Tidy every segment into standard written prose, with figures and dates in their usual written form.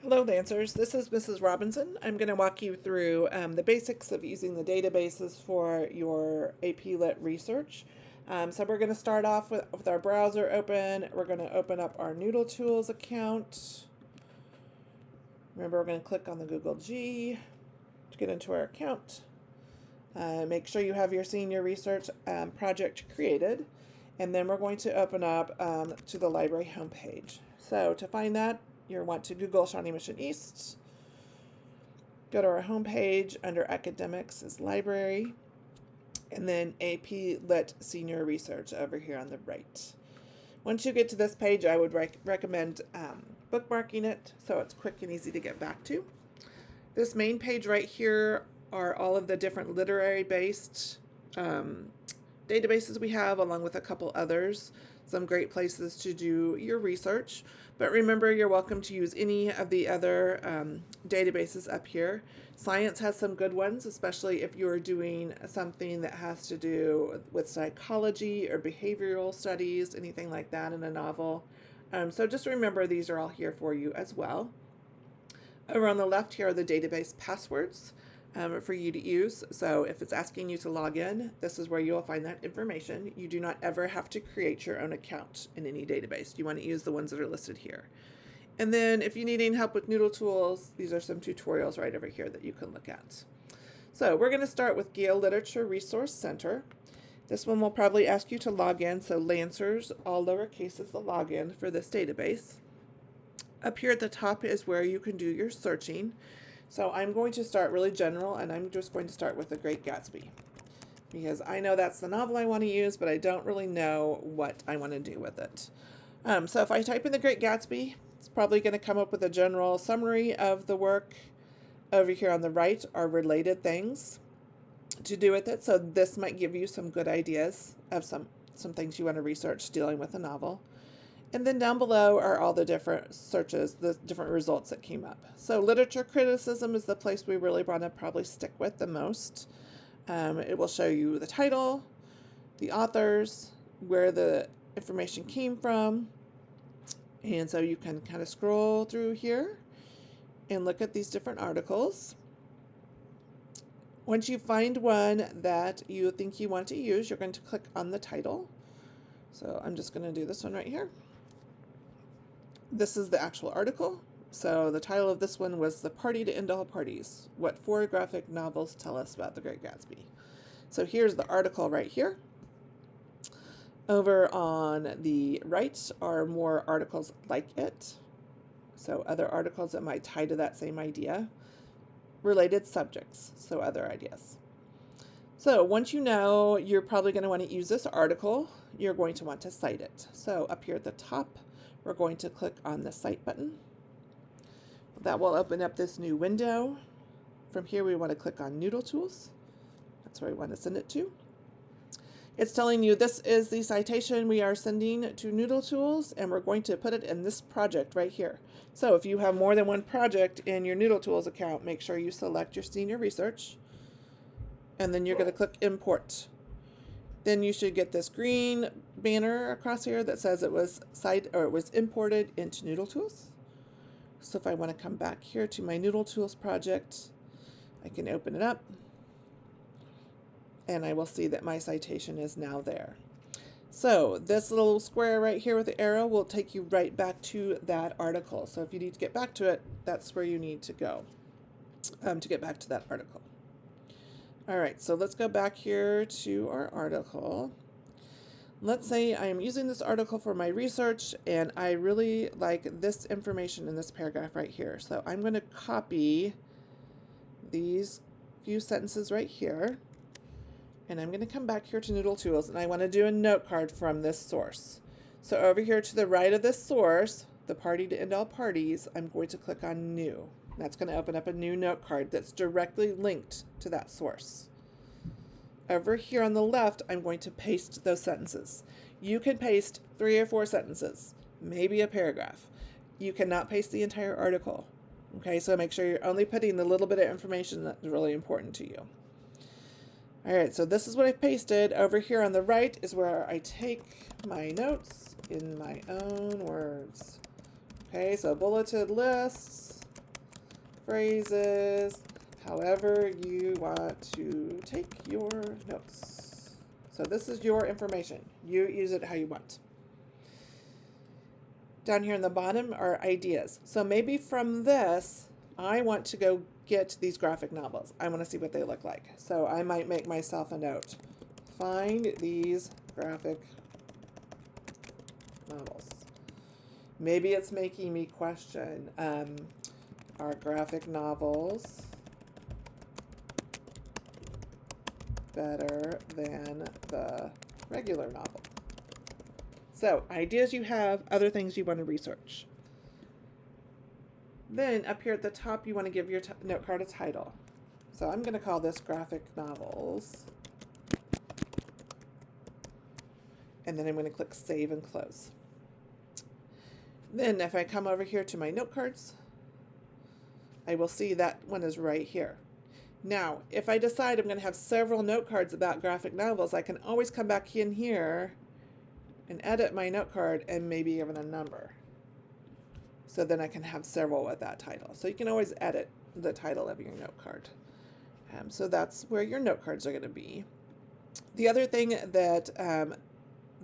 Hello, Lancers. This is Mrs. Robinson. I'm going to walk you through the basics of using the databases for your AP Lit research. So we're going to start off with our browser open. We're going to open up our Noodle Tools account. Remember, we're going to click on the Google G to get into our account. Make sure you have your senior research project created. And then we're going to open up to the library homepage. So to find that, you want to Google Shawnee Mission East. Go to our homepage. Under Academics is Library. And then AP Lit Senior Research over here on the right. Once you get to this page, I would recommend bookmarking it so it's quick and easy to get back to. This main page right here are all of the different literary-based databases we have, along with a couple others. Some great places to do your research. But remember, you're welcome to use any of the other databases up here. Science has some good ones, especially if you're doing something that has to do with psychology or behavioral studies, anything like that in a novel. So just remember, these are all here for you as well. Over on the left here are the database passwords for you to use. So if it's asking you to log in, this is where you'll find that information. You do not ever have to create your own account in any database. You want to use the ones that are listed here. And then if you need any help with Noodle Tools, these are some tutorials right over here that you can look at. So we're going to start with Gale Literature Resource Center. This one will probably ask you to log in, so Lancers, all lowercase, is the login for this database. Up here at the top is where you can do your searching. So I'm going to start really general, and I'm just going to start with The Great Gatsby, because I know that's the novel I want to use, but I don't really know what I want to do with it. So if I type in The Great Gatsby, it's probably going to come up with a general summary of the work. Over here on the right are related things to do with it. So this might give you some good ideas of some things you want to research dealing with a novel. And then down below are all the different searches, the different results that came up. So literature criticism is the place we really want to probably stick with the most. It will show you the title, the authors, where the information came from. And so you can kind of scroll through here and look at these different articles. Once you find one that you think you want to use, you're going to click on the title. So I'm just going to do this one right here. This is the actual article. So the title of this one was The Party to End All Parties, What Four Graphic Novels Tell Us About the Great Gatsby. So here's the article right here. Over on the right are more articles like it. So other articles that might tie to that same idea. Related subjects, so other ideas. So once you know you're probably going to want to use this article, you're going to want to cite it. So up here at the top, we're going to click on the Cite button. That will open up this new window. From here, we want to click on Noodle Tools. That's where we want to send it to. It's telling you this is the citation we are sending to Noodle Tools, and we're going to put it in this project right here. So if you have more than one project in your Noodle Tools account, make sure you select your senior research, and then you're going to click Import. Then you should get this green banner across here that says it was imported into Noodle Tools. So if I want to come back here to my Noodle Tools project, I can open it up, and I will see that my citation is now there. So this little square right here with the arrow will take you right back to that article. So if you need to get back to it, that's where you need to go to get back to that article. All right, so let's go back here to our article. Let's say I am using this article for my research, and I really like this information in this paragraph right here. So I'm going to copy these few sentences right here, and I'm going to come back here to Noodle Tools, and I want to do a note card from this source. So over here to the right of this source, The Party to End All Parties, I'm going to click on New. That's going to open up a new note card that's directly linked to that source. Over here on the left, I'm going to paste those sentences. You can paste 3 or 4 sentences, maybe a paragraph. You cannot paste the entire article. Okay, so make sure you're only putting the little bit of information that's really important to you. All right, so this is what I've pasted. Over here on the right is where I take my notes in my own words. Okay, so bulleted lists. phrases, however you want to take your notes. So this is your information. You use it how you want. Down here in the bottom are ideas. So maybe from this, I want to go get these graphic novels. I want to see what they look like. So I might make myself a note. Find these graphic novels. Maybe it's making me question, are graphic novels better than the regular novel? So, ideas you have, other things you want to research. Then, up here at the top, you want to give your note card a title. So, I'm going to call this Graphic Novels. And then I'm going to click Save and Close. Then, if I come over here to my note cards, I will see that one is right here. Now, if I decide I'm going to have several note cards about graphic novels, I can always come back in here and edit my note card and maybe give it a number. So then I can have several with that title. So you can always edit the title of your note card. So that's where your note cards are going to be. The other thing that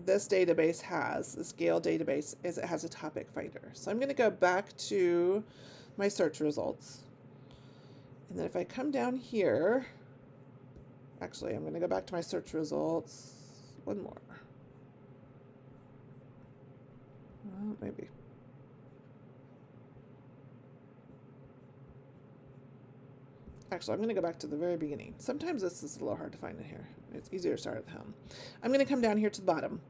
this database has, this Gale database, is it has a topic finder. So I'm going to go back to my search results. And then if I come down here, actually I'm going to go back to my search results. One more. Maybe. Actually, I'm going to go back to the very beginning. Sometimes this is a little hard to find in here. It's easier to start at home. I'm going to come down here to the bottom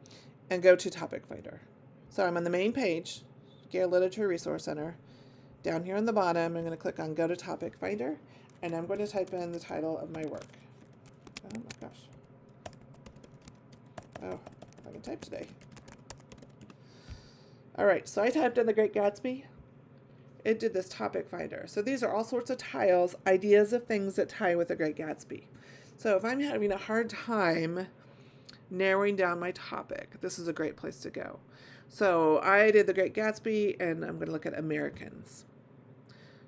and go to Topic Finder. So I'm on the main page, Gale Literature Resource Center. Down here on the bottom, I'm going to click on Go to Topic Finder, and I'm going to type in the title of my work. Oh my gosh. Oh, I can type today. All right, so I typed in The Great Gatsby. It did this topic finder. So these are all sorts of tiles, ideas of things that tie with The Great Gatsby. So if I'm having a hard time narrowing down my topic, this is a great place to go. So I did The Great Gatsby, and I'm going to look at Americans.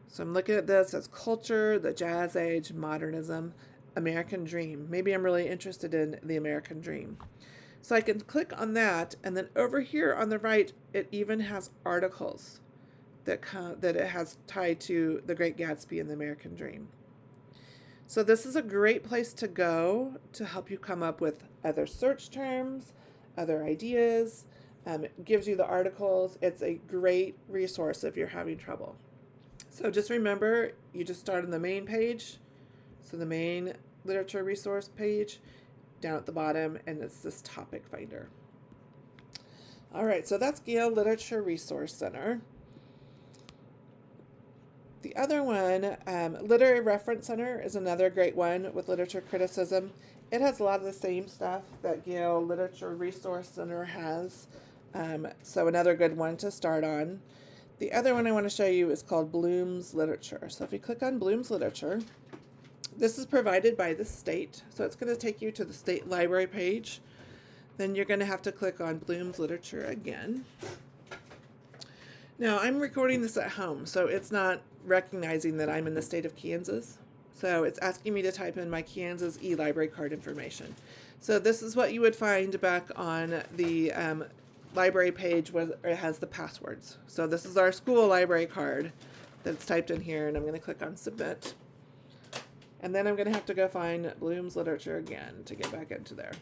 So I'm looking at this as culture, the Jazz Age, modernism, American Dream. Maybe I'm really interested in the American Dream. So I can click on that, and then over here on the right, it even has articles that it has tied to The Great Gatsby and the American Dream. So this is a great place to go to help you come up with other search terms, other ideas. It gives you the articles. It's a great resource if you're having trouble. So just remember, you just start on the main page. So the main literature resource page down at the bottom, and it's this topic finder. All right, so that's Gale Literature Resource Center. The other one, Literary Reference Center, is another great one with literature criticism. It has a lot of the same stuff that Gale Literature Resource Center has, so another good one to start on. The other one I want to show you is called Bloom's Literature. So if you click on Bloom's Literature, this is provided by the state, so it's going to take you to the state library page. Then you're going to have to click on Bloom's Literature again. Now, I'm recording this at home, so it's not recognizing that I'm in the state of Kansas. So it's asking me to type in my Kansas e-library card information. So this is what you would find back on the library page where it has the passwords. So this is our school library card that's typed in here, and I'm going to click on Submit. And then I'm going to have to go find Bloom's Literature again to get back into there.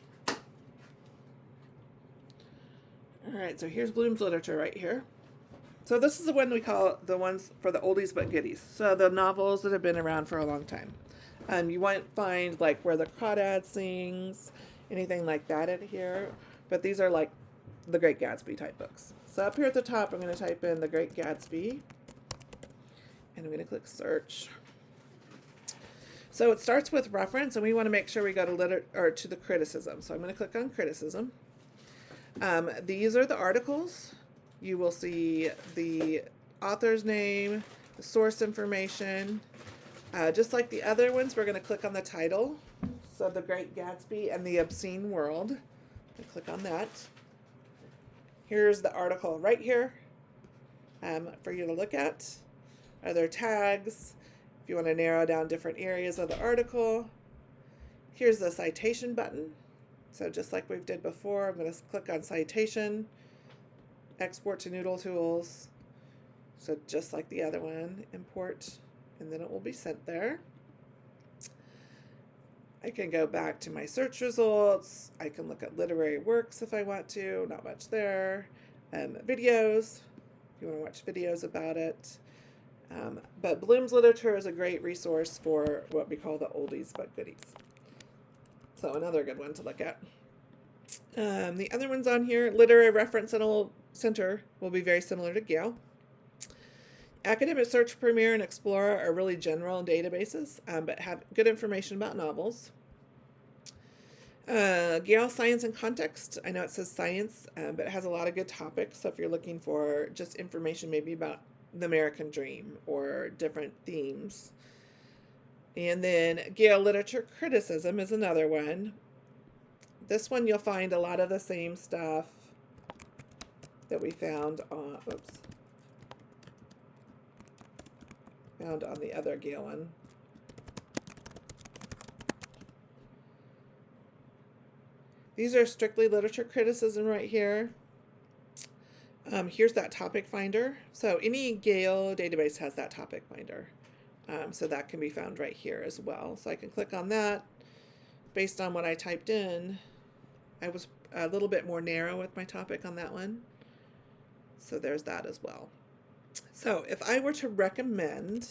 All right, so here's Bloom's Literature right here. So this is the one we call the ones for the oldies but goodies. So the novels that have been around for a long time. You won't find like Where the Crawdad Sings, anything like that in here. But these are like the Great Gatsby type books. So up here at the top, I'm going to type in The Great Gatsby. And I'm going to click Search. So it starts with reference, and we want to make sure we go to the criticism. So I'm going to click on criticism. These are the articles. You will see the author's name, the source information. Just like the other ones, we're going to click on the title. So The Great Gatsby and the Obscene World. Click on that. Here's the article right here for you to look at. Are there tags? If you want to narrow down different areas of the article, here's the citation button. So just like we did before, I'm going to click on citation, export to Noodle Tools. So just like the other one, import, and then it will be sent there. I can go back to my search results. I can look at literary works if I want to, not much there. Videos, if you want to watch videos about it. But Bloom's Literature is a great resource for what we call the oldies but goodies. So another good one to look at. The other ones on here, Literary Reference Center will be very similar to Gale. Academic Search Premier and Explorer are really general databases, but have good information about novels. Gale Science and Context, I know it says science, but it has a lot of good topics. So if you're looking for just information maybe about the American Dream or different themes. And then Gale Literature Criticism is another one. This one you'll find a lot of the same stuff that we found on, found on the other Gale one. These are strictly literature criticism right here. Here's that topic finder. So any Gale database has that topic finder. So that can be found right here as well. So I can click on that. Based on what I typed in, I was a little bit more narrow with my topic on that one. So there's that as well. So if I were to recommend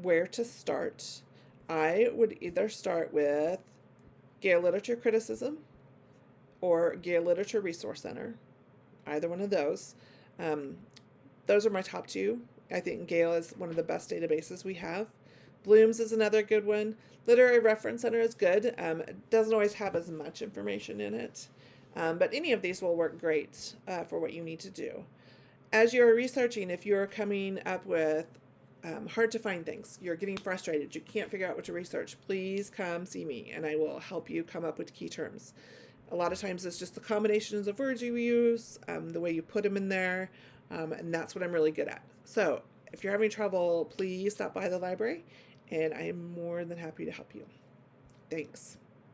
where to start, I would either start with Gale Literature Criticism or Gale Literature Resource Center. Either one of those. Those are my top two. I think Gale is one of the best databases we have. Bloom's is another good one. Literary Reference Center is good. It doesn't always have as much information in it. But any of these will work great for what you need to do. As you're researching, if you're coming up with hard to find things, you're getting frustrated, you can't figure out what to research, please come see me and I will help you come up with key terms. A lot of times it's just the combinations of words you use, the way you put them in there, and that's what I'm really good at. So if you're having trouble, please stop by the library and I am more than happy to help you. Thanks.